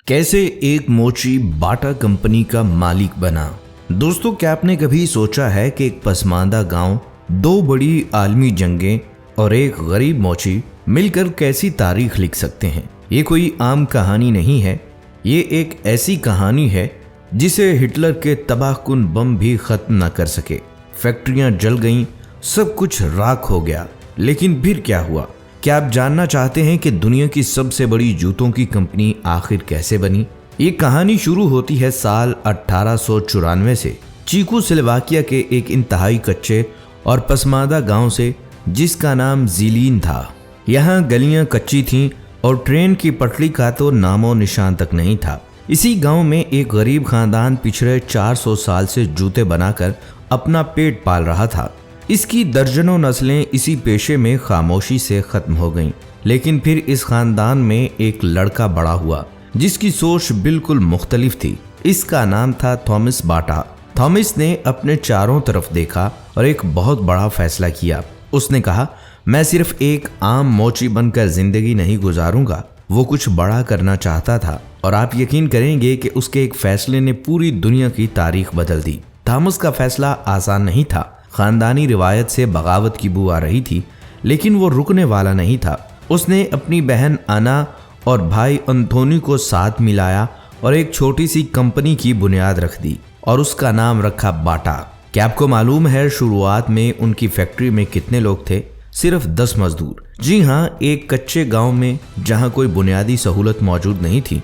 कैसे एक मोची बाटा कंपनी का मालिक बना। दोस्तों, क्या आपने कभी सोचा है कि एक पसमानदा गांव, दो बड़ी आलमी जंगें और एक गरीब मोची मिलकर कैसी तारीख लिख सकते हैं। ये कोई आम कहानी नहीं है, ये एक ऐसी कहानी है जिसे हिटलर के तबाहकुन बम भी खत्म न कर सके। फैक्ट्रियां जल गईं, सब कुछ राख हो गया, लेकिन फिर क्या हुआ? क्या आप जानना चाहते हैं कि दुनिया की सबसे बड़ी जूतों की कंपनी आखिर कैसे बनी? ये कहानी शुरू होती है साल 1894 से, चेकोस्लोवाकिया के एक इंतहाई कच्चे और पसमानदा गांव से, जिसका नाम ज़िलीन था। यहाँ गलियां कच्ची थीं और ट्रेन की पटरी का तो नामो निशान तक नहीं था। इसी गांव में एक गरीब खानदान पिछले 400 साल से जूते बनाकर अपना पेट पाल रहा था। इसकी दर्जनों नस्लें इसी पेशे में खामोशी से खत्म हो गईं। लेकिन फिर इस खानदान में एक लड़का बड़ा हुआ जिसकी सोच बिल्कुल मुख्तलिफ थी। इसका नाम था थॉमस बाटा। थॉमस ने अपने चारों तरफ देखा और एक बहुत बड़ा फैसला किया। उसने कहा, मैं सिर्फ एक आम मोची बनकर जिंदगी नहीं गुजारूंगा। वो कुछ बड़ा करना चाहता था और आप यकीन करेंगे कि उसके एक फैसले ने पूरी दुनिया की तारीख बदल दी। थॉमस का फैसला आसान नहीं था। खानदानी रिवायत से बगावत की बू आ रही थी, लेकिन वो रुकने वाला नहीं था। उसने अपनी बहन आना और भाई अंथोनी को साथ मिलाया और एक छोटी सी कंपनी की बुनियाद रख दी और उसका नाम रखा बाटा। क्या आपको मालूम है शुरुआत में उनकी फैक्ट्री में कितने लोग थे? सिर्फ 10 मजदूर। जी हाँ, एक कच्चे गांव में जहां कोई बुनियादी सहूलत मौजूद नहीं थी।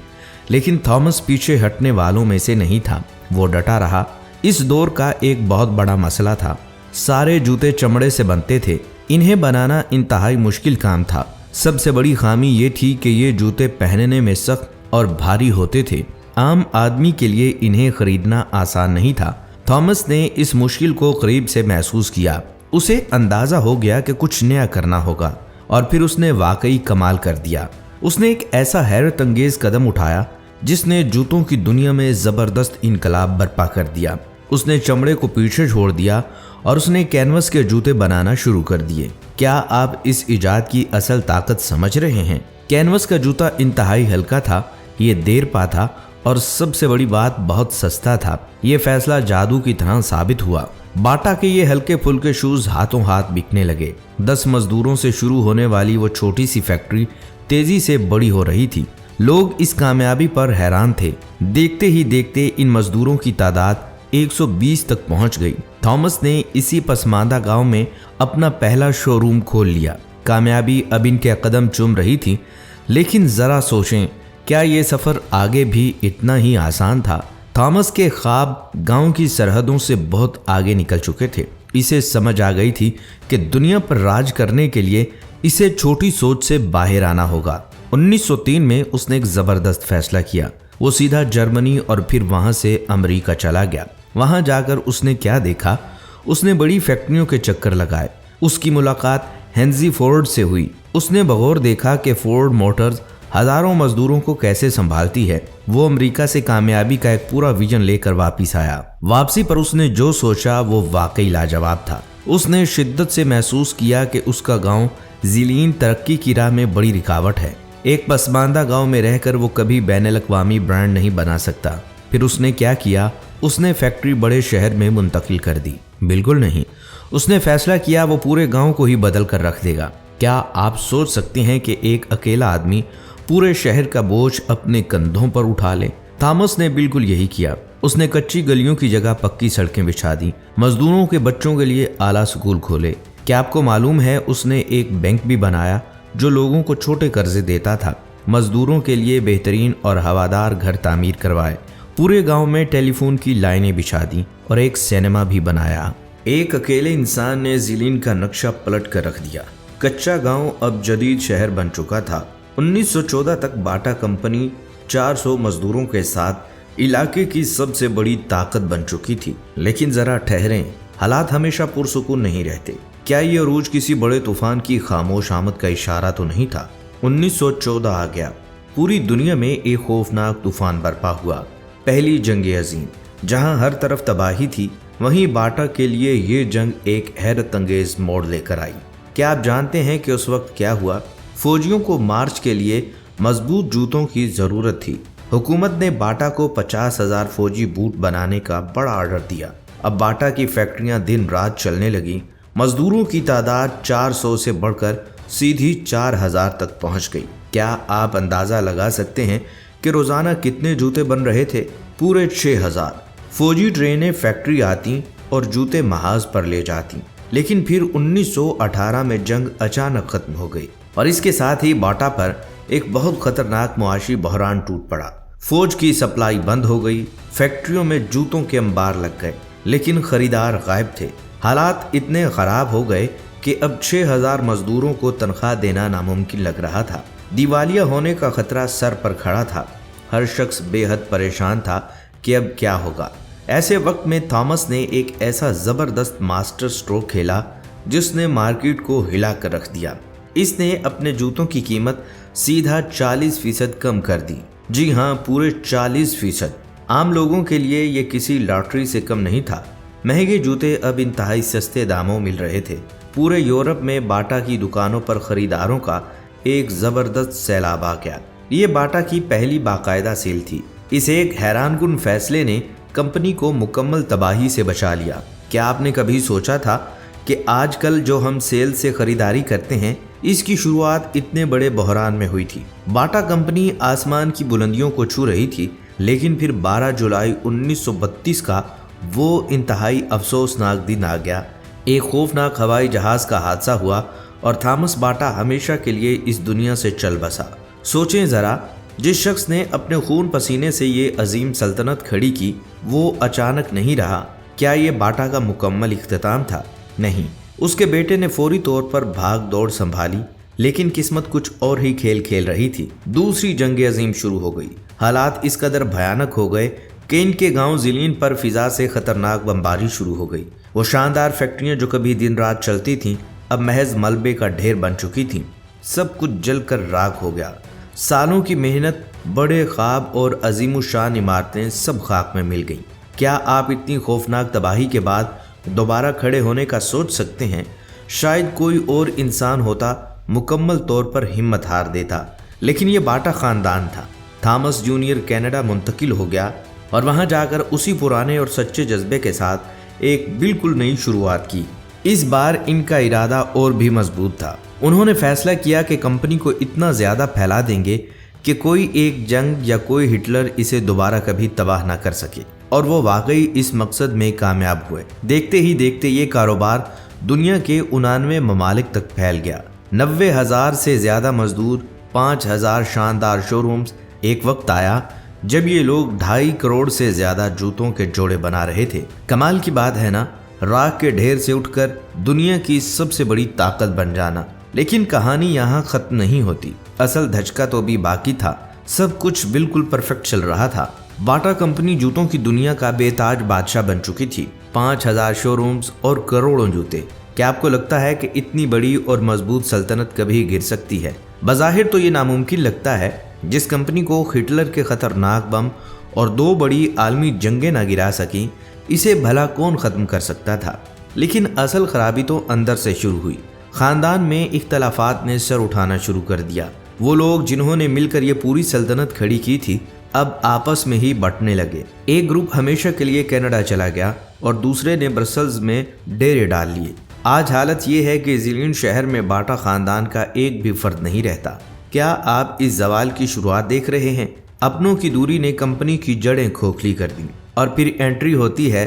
लेकिन थॉमस पीछे हटने वालों में से नहीं था। वो डटा रहा। इस दौर का एक बहुत बड़ा मसला था, सारे जूते चमड़े से बनते थे। इन्हें बनाना इंतहाई मुश्किल काम था। सबसे बड़ी खामी ये थी कि ये जूते पहनने में सख्त और भारी होते थे। आम आदमी के लिए इन्हें खरीदना आसान नहीं था। थॉमस ने इस मुश्किल को करीब से महसूस किया। उसे अंदाजा हो गया कि कुछ नया करना होगा और फिर उसने वाकई कमाल कर दिया। उसने एक ऐसा हैरत अंगेज कदम उठाया जिसने जूतों की दुनिया में जबरदस्त इनकलाब बर्पा कर दिया। उसने चमड़े को पीछे छोड़ दिया और उसने कैनवस के जूते बनाना शुरू कर दिए। क्या आप इस इजाद की असल ताकत समझ रहे हैं? कैनवस का जूता इंतहाई हल्का था, ये देरपा था और सबसे बड़ी बात, बहुत सस्ता था। ये फैसला जादू की तरह साबित हुआ। बाटा के ये हल्के फुल्के शूज हाथों हाथ बिकने लगे। 10 मजदूरों से शुरू होने वाली वो छोटी सी फैक्ट्री तेजी से बड़ी हो रही थी। लोग इस कामयाबी पर हैरान थे। देखते ही देखते इन मजदूरों की तादाद 120 तक पहुंच गई। थॉमस ने इसी पसमानदा गांव में अपना पहला शोरूम खोल लिया। कामयाबी अब इनके कदम चूम रही थी। लेकिन जरा सोचें, क्या ये सफर आगे भी इतना ही आसान था? थॉमस के ख्वाब गांव की सरहदों से बहुत आगे निकल चुके थे। इसे समझ आ गई थी कि दुनिया पर राज करने के लिए इसे छोटी सोच से बाहर आना होगा। 1903 में उसने एक जबरदस्त फैसला किया। वो सीधा जर्मनी और फिर वहां से अमेरिका चला गया। वहां जाकर उसने क्या देखा? उसने बड़ी फैक्ट्रियों के चक्कर लगाए। उसकी मुलाकात हेनरी फोर्ड से हुई। उसने बगौर देखा कि फोर्ड मोटर्स हजारों मजदूरों को कैसे संभालती है। वो अमेरिका से कामयाबी का एक पूरा विजन लेकर वापिस आया। वापसी पर उसने जो सोचा वो वाकई लाजवाब था। उसने शिद्दत से महसूस किया कि उसका गांव ज़िलीन तरक्की की राह में बड़ी रुकावट है। एक पसमानदा गांव में रहकर वो कभी बैनुल-अक़वामी ब्रांड नहीं बना सकता। फिर उसने क्या किया? उसने फैक्ट्री बड़े शहर में मुंतकिल कर दी। बिल्कुल नहीं, उसने फैसला किया वो पूरे गांव को ही बदल कर रख देगा। क्या आप सोच सकते हैं कि एक अकेला आदमी पूरे शहर का बोझ अपने कंधों पर उठा ले? थॉमस ने बिल्कुल यही किया। उसने कच्ची गलियों की जगह पक्की सड़कें बिछा दी। मजदूरों के बच्चों के लिए आला स्कूल खोले। क्या आपको मालूम है उसने एक बैंक भी बनाया जो लोगों को छोटे कर्जे देता था। मजदूरों के लिए बेहतरीन और हवादार घर तामीर करवाए। पूरे गांव में टेलीफोन की लाइनें बिछा दी और एक सिनेमा भी बनाया। एक अकेले इंसान ने ज़िलीन का नक्शा पलट कर रख दिया। कच्चा गांव अब जदीद शहर बन चुका था। 1914 तक बाटा कंपनी 400 मजदूरों के साथ इलाके की सबसे बड़ी ताकत बन चुकी थी। लेकिन जरा ठहरें, हालात हमेशा पुरसुकून नहीं रहते। क्या ये अरूज किसी बड़े तूफान की खामोश आमद का इशारा तो नहीं था? 1914 आ गया। पूरी दुनिया में एक खौफनाक तूफान बरपा हुआ। पहली जंग अजीम। जहां हर तरफ तबाही थी, वहीं बाटा के लिए ये जंग एक हैरत अंगेज मोड़ लेकर आई। क्या आप जानते हैं कि उस वक्त क्या हुआ? फौजियों को मार्च के लिए मजबूत जूतों की जरूरत थी। हुकूमत ने बाटा को 50,000 फौजी बूट बनाने का बड़ा ऑर्डर दिया। अब बाटा की फैक्ट्रियां दिन रात चलने लगी। मजदूरों की तादाद 400 से बढ़कर सीधी 4,000 तक पहुंच गई। क्या आप अंदाज़ा लगा सकते हैं कि रोज़ाना कितने जूते बन रहे थे? पूरे 6,000। फौजी ट्रेनें फैक्ट्री आती और जूते महाज पर ले जाती। लेकिन फिर 1918 में जंग अचानक खत्म हो गई और इसके साथ ही बाटा पर एक बहुत खतरनाक मुआशी बहरान टूट पड़ा। फौज की सप्लाई बंद हो गई, फैक्ट्रियों में जूतों के अंबार लग गए, लेकिन खरीदार गायब थे। हालात इतने खराब हो गए कि अब 6,000 मजदूरों को तनख्वाह देना नामुमकिन लग रहा था। दिवालिया होने का खतरा सर पर खड़ा था। हर शख्स बेहद परेशान था कि अब क्या होगा। ऐसे वक्त में थॉमस ने एक ऐसा ज़बरदस्त मास्टर स्ट्रोक खेला जिसने मार्केट को हिला कर रख दिया। इसने अपने जूतों की कीमत सीधा 40% कम कर दी। जी हाँ, पूरे 40%। आम लोगों के लिए ये किसी लॉटरी से कम नहीं था। महंगे जूते अब इंतहाई सस्ते दामों मिल रहे थे। पूरे यूरोप में बाटा की दुकानों पर खरीदारों का एक ज़बरदस्त सैलाब आ गया। ये बाटा की पहली बाकायदा सेल थी। इस एक हैरानकुन फैसले ने कंपनी को मुकम्मल तबाही से बचा लिया। क्या आपने कभी सोचा था कि आजकल जो हम सेल से खरीदारी करते हैं, इसकी शुरुआत इतने बड़े बहरान में हुई थी? बाटा कंपनी आसमान की बुलंदियों को छू रही थी, लेकिन फिर 12 जुलाई 1932 का वो इंतहाई अफसोसनाक दिन आ गया। एक खौफनाक हवाई जहाज का हादसा हुआ और थॉमस बाटा हमेशा के लिए इस दुनिया से चल बसा। सोचें ज़रा, जिस शख्स ने अपने खून पसीने से ये अजीम सल्तनत खड़ी की, वो अचानक नहीं रहा। क्या ये बाटा का मुकम्मल इख्तिताम था? नहीं, उसके बेटे ने फौरी तौर पर भाग दौड़ संभाली, लेकिन किस्मत कुछ और ही खेल खेल रही थी। दूसरी जंग अजीम शुरू हो गई। हालात इस कदर भयानक हो गए कि इनके गांव जिलीन पर फिजा से खतरनाक बमबारी शुरू हो गई। वो शानदार फैक्ट्रियां जो कभी दिन रात चलती थीं, अब महज मलबे का ढेर बन चुकी थीं। सब कुछ जलकर राख हो गया। सालों की मेहनत, बड़े ख्वाब और अजीमुशान इमारतें सब खाक में मिल गईं। क्या आप इतनी खौफनाक तबाही के बाद दोबारा खड़े होने का सोच सकते हैं? शायद कोई और इंसान होता, मुकम्मल तौर पर हिम्मत हार देता, लेकिन ये बाटा ख़ानदान था। थॉमस जूनियर कनाडा मुंतकिल हो गया और वहाँ जाकर उसी पुराने और सच्चे जज्बे के साथ एक बिल्कुल नई शुरुआत की। इस बार इनका इरादा और भी मजबूत था। उन्होंने फैसला किया कि कंपनी को इतना ज़्यादा फैला देंगे कि कोई एक जंग या कोई हिटलर इसे दोबारा कभी तबाह ना कर सके, और वो वाकई इस मकसद में कामयाब हुए। देखते ही देखते ये कारोबार दुनिया के 99 ममालिक तक फैल गया। 90,000 से ज़्यादा मजदूर, 5,000 शानदार शोरूम्स। एक वक्त आया जब ये लोग 2.5 करोड़ से ज़्यादा जूतों के जोड़े बना रहे थे। कमाल की बात है ना, राख के ढेर से उठकर दुनिया की सबसे बड़ी ताकत बन जाना। लेकिन कहानी यहाँ ख़त्म नहीं होती। असल धचका तो भी बाकी था। सब कुछ बिल्कुल परफेक्ट चल रहा था। बाटा कंपनी जूतों की दुनिया का बेताज बादशाह बन चुकी थी। 5,000 शोरूम्स और करोड़ों जूते। क्या आपको लगता है कि इतनी बड़ी और मजबूत सल्तनत कभी गिर सकती है? बज़ाहिर तो ये नामुमकिन लगता है। जिस कंपनी को हिटलर के खतरनाक बम और 2 बड़ी आलमी जंगें ना गिरा सकी, इसे भला कौन ख़त्म कर सकता था? लेकिन असल खराबी तो अंदर से शुरू हुई। ख़ानदान में इख्तलाफात ने सर उठाना शुरू कर दिया। वो लोग जिन्होंने मिलकर ये पूरी सल्तनत खड़ी की थी, अब आपस में ही बंटने लगे। एक ग्रुप हमेशा के लिए कनाडा चला गया और दूसरे ने ब्रसल्स में डेरे डाल लिए। आज हालत ये है कि जिलीन शहर में बाटा ख़ानदान का एक भी फर्द नहीं रहता। क्या आप इस जवाल की शुरुआत देख रहे हैं? अपनों की दूरी ने कंपनी की जड़ें खोखली कर दी और फिर एंट्री होती है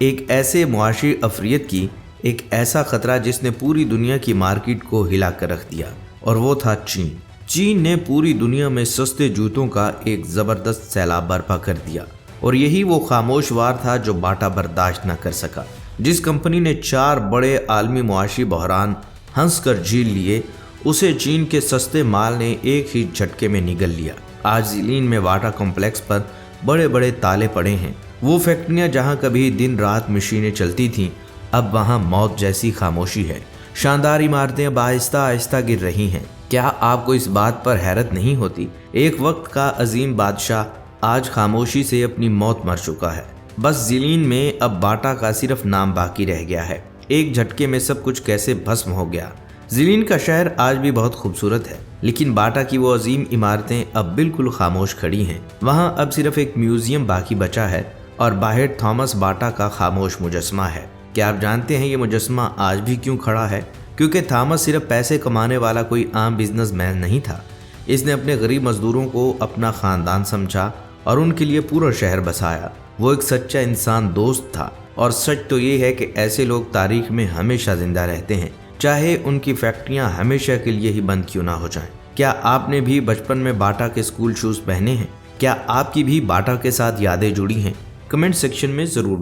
एक ऐसे मुआशी अफरियत की, एक ऐसा खतरा जिसने पूरी दुनिया की मार्केट को हिला कर रख दिया, और वो था चीन। चीन ने पूरी दुनिया में सस्ते जूतों का एक ज़बरदस्त सैलाब बर्पा कर दिया, और यही वो खामोश वार था जो बाटा बर्दाश्त न कर सका। जिस कंपनी ने 4 बड़े आलमी मुआशी बहरान हंस कर झील लिए, उसे चीन के सस्ते माल ने एक ही झटके में निगल लिया। आज जिलीन में बाटा कॉम्प्लेक्स पर बड़े बड़े ताले पड़े हैं। वो फैक्ट्रियां जहां कभी दिन रात मशीनें चलती थीं, अब वहां मौत जैसी खामोशी है। शानदार इमारतें अब आहिस्ता आहिस्ता गिर रही हैं। क्या आपको इस बात पर हैरत नहीं होती? एक वक्त का अजीम बादशाह आज खामोशी से अपनी मौत मर चुका है। बस जिलीन में अब बाटा का सिर्फ नाम बाकी रह गया है। एक झटके में सब कुछ कैसे भस्म हो गया। जिलीन का शहर आज भी बहुत खूबसूरत है, लेकिन बाटा की वो अजीम इमारतें अब बिल्कुल खामोश खड़ी हैं। वहाँ अब सिर्फ एक म्यूजियम बाकी बचा है और बाहर थॉमस बाटा का खामोश मुजस्मा है। क्या आप जानते हैं ये मुजस्मा आज भी क्यों खड़ा है? क्योंकि थॉमस सिर्फ पैसे कमाने वाला कोई आम बिजनेसमैन नहीं था। इसने अपने गरीब मजदूरों को अपना खानदान समझा और उनके लिए पूरा शहर बसाया। वो एक सच्चा इंसान दोस्त था और सच तो ये है कि ऐसे लोग तारीख में हमेशा जिंदा रहते हैं, चाहे उनकी फैक्ट्रियां हमेशा के लिए ही बंद क्यों ना हो जाएं। क्या आपने भी बचपन में बाटा के स्कूल शूज पहने हैं? क्या आपकी भी बाटा के साथ यादें जुड़ी हैं? कमेंट सेक्शन में जरूर